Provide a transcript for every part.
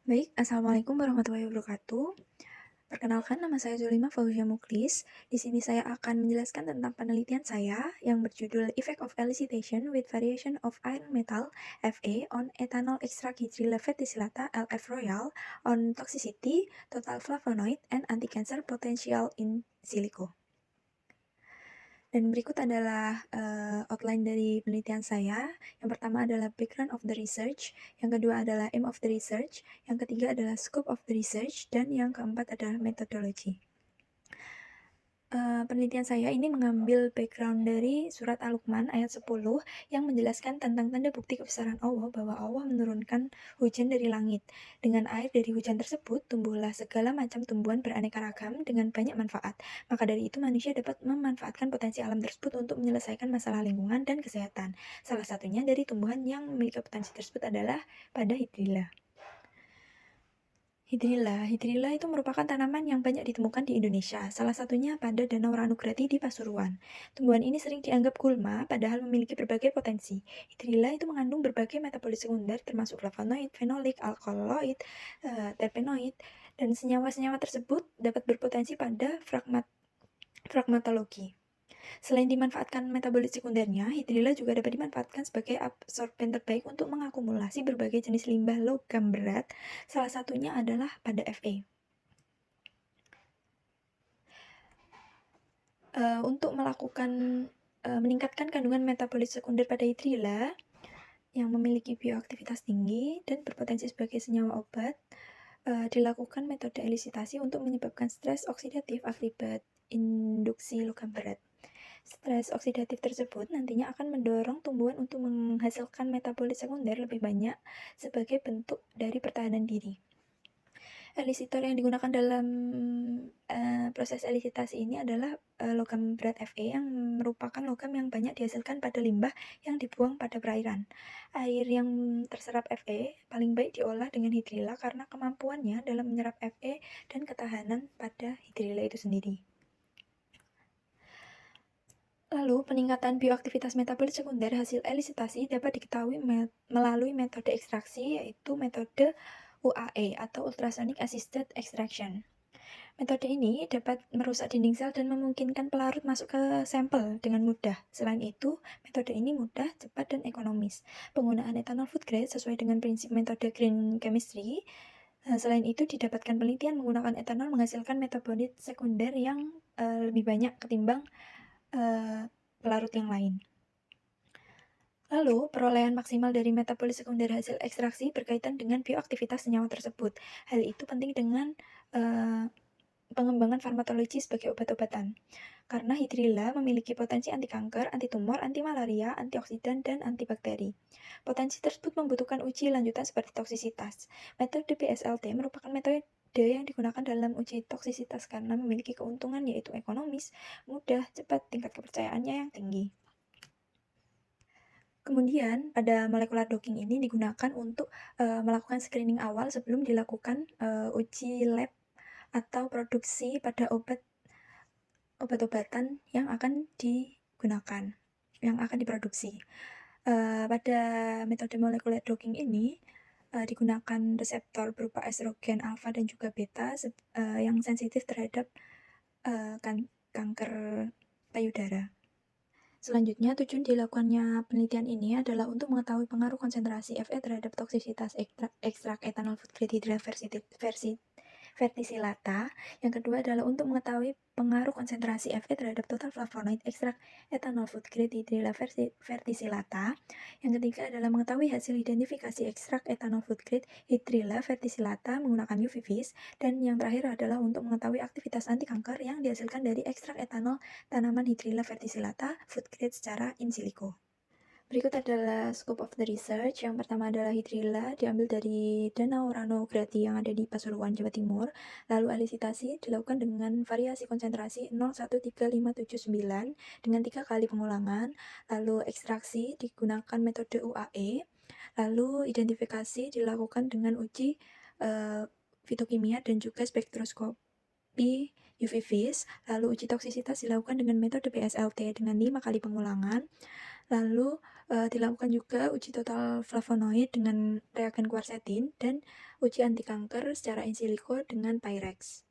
Baik, Assalamualaikum warahmatullahi wabarakatuh. Perkenalkan, nama saya Zulima Fauzia Muklis. Di sini saya akan menjelaskan tentang penelitian saya yang berjudul Effect of Elicitation with Variation of Iron Metal (FA) on Ethanol Extract Hydrilla Verticillata (LF Royal) on Toxicity, Total Flavonoid, and Anti-Cancer Potential in Silico. Dan berikut adalah outline dari penelitian saya. Yang pertama adalah background of the research, yang kedua adalah aim of the research, yang ketiga adalah scope of the research, dan yang keempat adalah methodology. Penelitian saya ini mengambil background dari surat Al-Luqman ayat 10 yang menjelaskan tentang tanda bukti kebesaran Allah bahwa Allah menurunkan hujan dari langit. Dengan air dari hujan tersebut, tumbuhlah segala macam tumbuhan beraneka ragam dengan banyak manfaat. Maka dari itu manusia dapat memanfaatkan potensi alam tersebut untuk menyelesaikan masalah lingkungan dan kesehatan. Salah satunya dari tumbuhan yang memiliki potensi tersebut adalah pada hidrilla. Hidrilla itu merupakan tanaman yang banyak ditemukan di Indonesia, salah satunya pada Danau Ranograti di Pasuruan. Tumbuhan ini sering dianggap gulma, padahal memiliki berbagai potensi. Hidrilla itu mengandung berbagai metabolit sekunder, termasuk flavonoid, fenolik, alkaloid, terpenoid, dan senyawa-senyawa tersebut dapat berpotensi pada fragmatologi. Selain dimanfaatkan metabolit sekundernya, hidrilla juga dapat dimanfaatkan sebagai absorben terbaik untuk mengakumulasi berbagai jenis limbah logam berat, salah satunya adalah pada Fa. Untuk meningkatkan kandungan metabolit sekunder pada hidrilla yang memiliki bioaktivitas tinggi dan berpotensi sebagai senyawa obat, dilakukan metode elisitasi untuk menyebabkan stres oksidatif akibat induksi logam berat. Stres oksidatif tersebut nantinya akan mendorong tumbuhan untuk menghasilkan metabolit sekunder lebih banyak sebagai bentuk dari pertahanan diri. Elisitor yang digunakan dalam proses elisitasi ini adalah logam berat Fe yang merupakan logam yang banyak dihasilkan pada limbah yang dibuang pada perairan. Air yang terserap Fe paling baik diolah dengan hidrilla karena kemampuannya dalam menyerap Fe dan ketahanan pada hidrilla itu sendiri. Lalu, peningkatan bioaktivitas metabolit sekunder hasil elisitasi dapat diketahui melalui metode ekstraksi, yaitu metode UAE atau Ultrasonic Assisted Extraction. Metode ini dapat merusak dinding sel dan memungkinkan pelarut masuk ke sampel dengan mudah. Selain itu, metode ini mudah, cepat, dan ekonomis. Penggunaan ethanol food grade sesuai dengan prinsip metode green chemistry. Selain itu, didapatkan penelitian menggunakan etanol menghasilkan metabolit sekunder yang lebih banyak ketimbang pelarut yang lain. Lalu, perolehan maksimal dari metabolit sekunder hasil ekstraksi berkaitan dengan bioaktivitas senyawa tersebut. Hal itu penting dengan pengembangan farmakologi sebagai obat-obatan. Karena hidrilla memiliki potensi anti kanker, anti tumor, anti malaria, antioksidan, dan antibakteri. Potensi tersebut membutuhkan uji lanjutan seperti toksisitas. Metode BSLT merupakan metode yang digunakan dalam uji toksisitas karena memiliki keuntungan yaitu ekonomis, mudah, cepat, tingkat kepercayaannya yang tinggi. Kemudian, pada molecular docking ini digunakan untuk melakukan screening awal sebelum dilakukan uji lab atau produksi pada obat-obatan yang akan digunakan, yang akan diproduksi. Pada metode molecular docking ini digunakan reseptor berupa estrogen alfa dan juga beta yang sensitif terhadap kanker payudara. Selanjutnya, tujuan dilakukannya penelitian ini adalah untuk mengetahui pengaruh konsentrasi Fe terhadap toksisitas ekstrak etanol food grade hidrilla verticillata. Yang kedua adalah untuk mengetahui pengaruh konsentrasi Fe terhadap total flavonoid ekstrak etanol food grade hidrilla verticillata. Yang ketiga adalah mengetahui hasil identifikasi ekstrak etanol food grade hidrilla verticillata menggunakan UV vis. Dan yang terakhir adalah untuk mengetahui aktivitas anti kanker yang dihasilkan dari ekstrak etanol tanaman hidrilla verticillata food grade secara in silico. Berikut adalah scope of the research. Yang pertama adalah hidrilla, diambil dari Danau Ranograti yang ada di Pasuruan, Jawa Timur. Lalu elisitasi dilakukan dengan variasi konsentrasi 0,13579 dengan 3 kali pengulangan. Lalu ekstraksi digunakan metode UAE. Lalu identifikasi dilakukan dengan uji fitokimia dan juga spektroskopi UV vis. Lalu uji toksisitas dilakukan dengan metode BSLT dengan 5 kali pengulangan. Lalu dilakukan juga uji total flavonoid dengan reagen quercetin dan uji anti kanker secara in silico dengan Pyrex.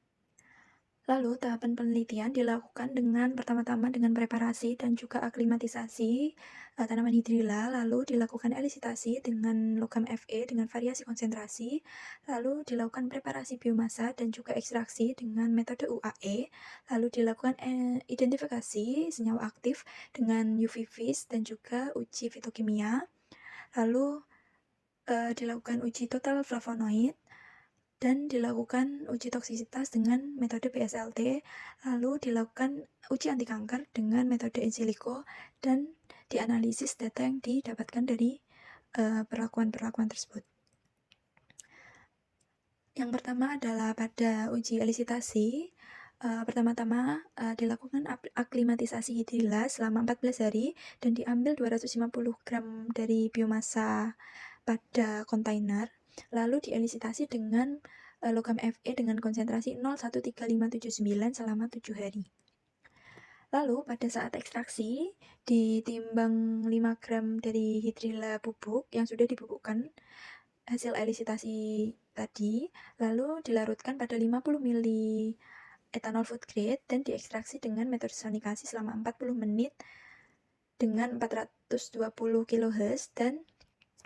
Lalu tahapan penelitian dilakukan dengan pertama-tama dengan preparasi dan juga aklimatisasi tanaman hidrilla, lalu dilakukan elisitasi dengan logam Fe dengan variasi konsentrasi, lalu dilakukan preparasi biomasa dan juga ekstraksi dengan metode UAE, lalu dilakukan identifikasi senyawa aktif dengan UV vis dan juga uji fitokimia, lalu dilakukan uji total flavonoid, dan dilakukan uji toksisitas dengan metode PSLT, lalu dilakukan uji anti kanker dengan metode in silico, dan dianalisis data yang didapatkan dari perlakuan-perlakuan tersebut. Yang pertama adalah pada uji elisitasi, pertama-tama dilakukan aklimatisasi hidrilla selama 14 hari dan diambil 250 gram dari biomasa pada kontainer, lalu dielisitasi dengan logam Fe dengan konsentrasi 0,13579 selama 7 hari. Lalu pada saat ekstraksi, ditimbang 5 gram dari hidrilla bubuk yang sudah dibubukkan hasil elisitasi tadi, lalu dilarutkan pada 50 ml etanol food grade dan diekstraksi dengan metode sonikasi selama 40 menit dengan 420 kHz dan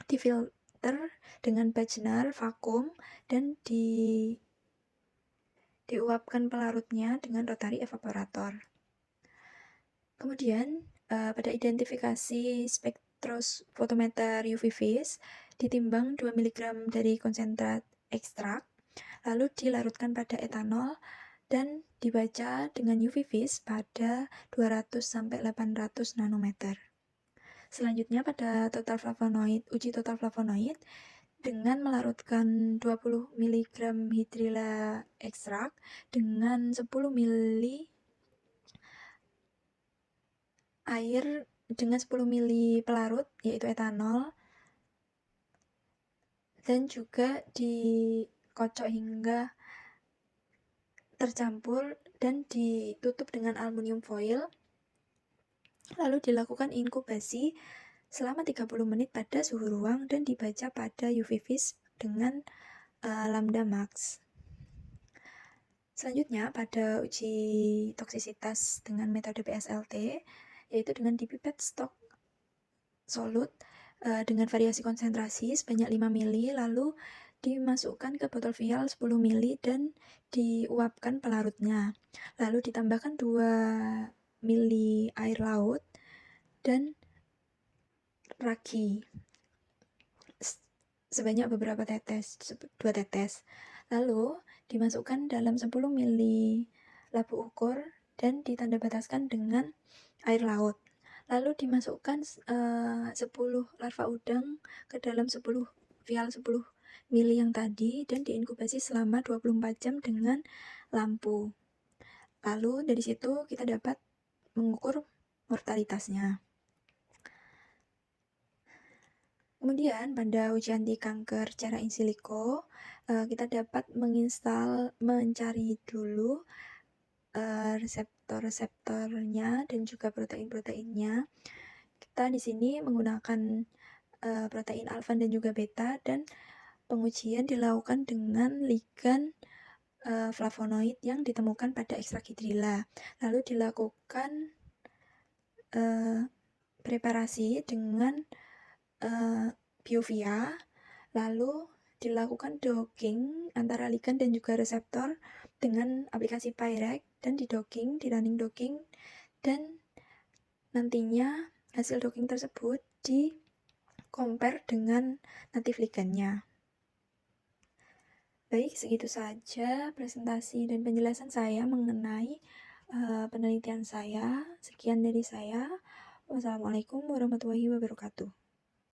difilter dengan Budgener vakum dan diuapkan pelarutnya dengan rotary evaporator. Kemudian pada identifikasi spektrofotometer UV vis ditimbang 2 mg dari konsentrat ekstrak, lalu dilarutkan pada etanol dan dibaca dengan UV vis pada 200-800 nanometer. Selanjutnya pada uji total flavonoid dengan melarutkan 20 mg hidrilla ekstrak dengan 10 ml air dengan 10 ml pelarut yaitu etanol, dan juga dikocok hingga tercampur dan ditutup dengan aluminium foil. Lalu dilakukan inkubasi selama 30 menit pada suhu ruang dan dibaca pada UV vis dengan lambda max. Selanjutnya pada uji toksisitas dengan metode PSLT, yaitu dengan dipipet stok solut dengan variasi konsentrasi sebanyak 5 ml, lalu dimasukkan ke botol vial 10 ml dan diuapkan pelarutnya. Lalu ditambahkan 2 ml air laut dan ragi sebanyak beberapa tetes, 2 tetes. Lalu dimasukkan dalam 10 ml labu ukur dan ditandabataskan dengan air laut. Lalu dimasukkan 10 larva udang ke dalam 10 vial 10 ml yang tadi dan diinkubasi selama 24 jam dengan lampu. Lalu dari situ kita dapat mengukur mortalitasnya. Kemudian pada uji anti kanker secara in silico, kita dapat mencari dulu reseptor-reseptornya dan juga protein-proteinnya. Kita di sini menggunakan protein alfa dan juga beta, dan pengujian dilakukan dengan ligan flavonoid yang ditemukan pada ekstrak hidrilla. Lalu dilakukan preparasi dengan biovia, lalu dilakukan docking antara ligan dan juga reseptor dengan aplikasi Pyrex dan di running docking, dan nantinya hasil docking tersebut di compare dengan native ligannya. Baik, segitu saja presentasi dan penjelasan saya mengenai penelitian saya. Sekian dari saya. Wassalamualaikum warahmatullahi wabarakatuh.